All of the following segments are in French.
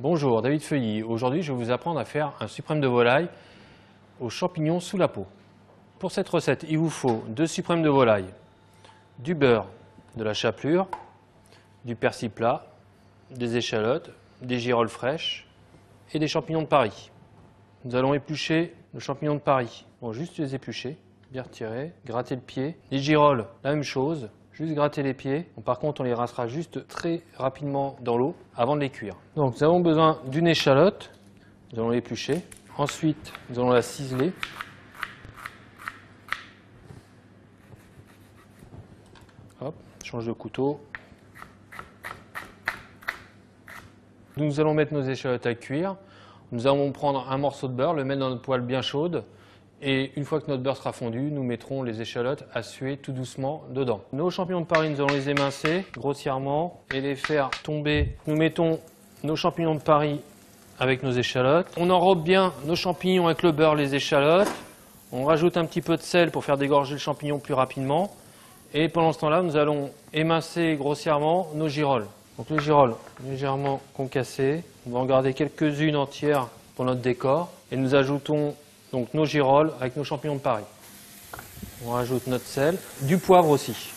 Bonjour, David Feuilly. Aujourd'hui, je vais vous apprendre à faire un suprême de volaille aux champignons sous la peau. Pour cette recette, il vous faut 2 suprêmes de volaille, du beurre, de la chapelure, du persil plat, des échalotes, des girolles fraîches et des champignons de Paris. Nous allons éplucher le champignon de Paris. Bon, juste les éplucher, bien retirer, gratter le pied. Les girolles, la même chose. Juste gratter les pieds. Bon, par contre, on les rincera juste très rapidement dans l'eau avant de les cuire. Donc, nous avons besoin d'une échalote. Nous allons l'éplucher. Ensuite, nous allons la ciseler. Hop, change de couteau. Nous allons mettre nos échalotes à cuire. Nous allons prendre un morceau de beurre, le mettre dans notre poêle bien chaude. Et une fois que notre beurre sera fondu, nous mettrons les échalotes à suer tout doucement dedans. Nos champignons de Paris, nous allons les émincer grossièrement et les faire tomber. Nous mettons nos champignons de Paris avec nos échalotes. On enrobe bien nos champignons avec le beurre, les échalotes. On rajoute un petit peu de sel pour faire dégorger le champignon plus rapidement. Et pendant ce temps-là, nous allons émincer grossièrement nos girolles. Donc les girolles légèrement concassées. On va en garder quelques-unes entières pour notre décor. Et nous ajoutons donc nos girolles avec nos champignons de Paris. On rajoute notre sel, du poivre aussi.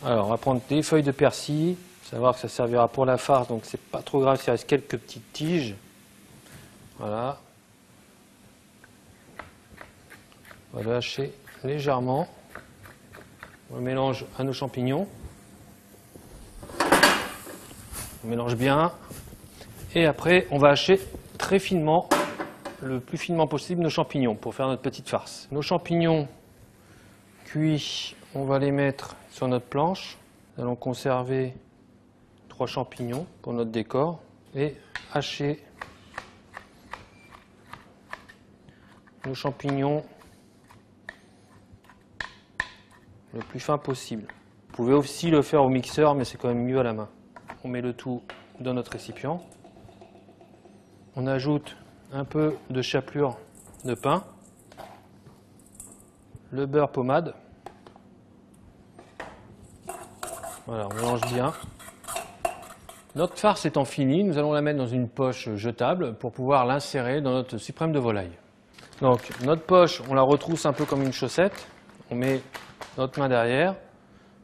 Alors on va prendre des feuilles de persil, savoir que ça servira pour la farce, donc c'est pas trop grave s'il reste quelques petites tiges. Voilà. On va le hacher légèrement. On le mélange à nos champignons. On mélange bien. Et après on va hacher très finement, le plus finement possible, nos champignons pour faire notre petite farce. Nos champignons cuits, on va les mettre sur notre planche. Nous allons conserver 3 champignons pour notre décor et hacher nos champignons le plus fin possible. Vous pouvez aussi le faire au mixeur, mais c'est quand même mieux à la main. On met le tout dans notre récipient. On ajoute un peu de chapelure de pain, le beurre pommade. Voilà, on mélange bien. Notre farce étant finie, nous allons la mettre dans une poche jetable pour pouvoir l'insérer dans notre suprême de volaille. Donc notre poche, on la retrousse un peu comme une chaussette. On met notre main derrière.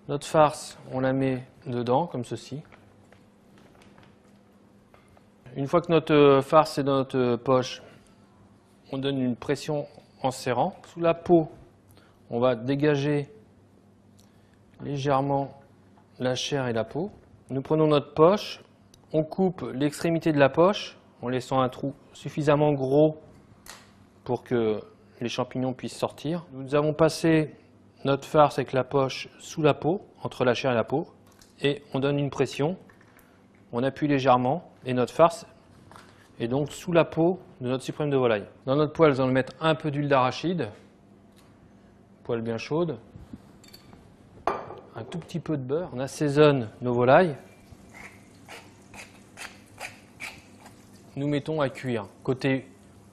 Notre farce, on la met dedans comme ceci. Une fois que notre farce est dans notre poche, on donne une pression en serrant. Sous la peau, on va dégager légèrement la chair et la peau. Nous prenons notre poche, on coupe l'extrémité de la poche en laissant un trou suffisamment gros pour que les champignons puissent sortir. Nous avons passé notre farce avec la poche sous la peau, entre la chair et la peau, et on donne une pression. On appuie légèrement et notre farce est donc sous la peau de notre suprême de volaille. Dans notre poêle, nous allons mettre un peu d'huile d'arachide, poêle bien chaude, un tout petit peu de beurre. On assaisonne nos volailles. Nous mettons à cuire côté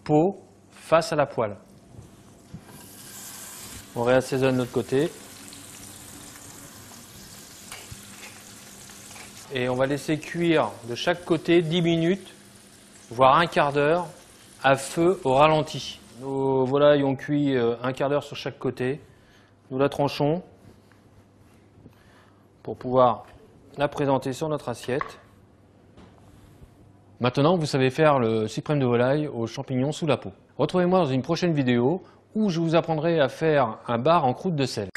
peau face à la poêle. On réassaisonne de l'autre côté. Et on va laisser cuire de chaque côté 10 minutes, voire un quart d'heure, à feu au ralenti. Nos volailles ont cuit un quart d'heure sur chaque côté. Nous la tranchons pour pouvoir la présenter sur notre assiette. Maintenant, vous savez faire le suprême de volaille aux champignons sous la peau. Retrouvez-moi dans une prochaine vidéo où je vous apprendrai à faire un bar en croûte de sel.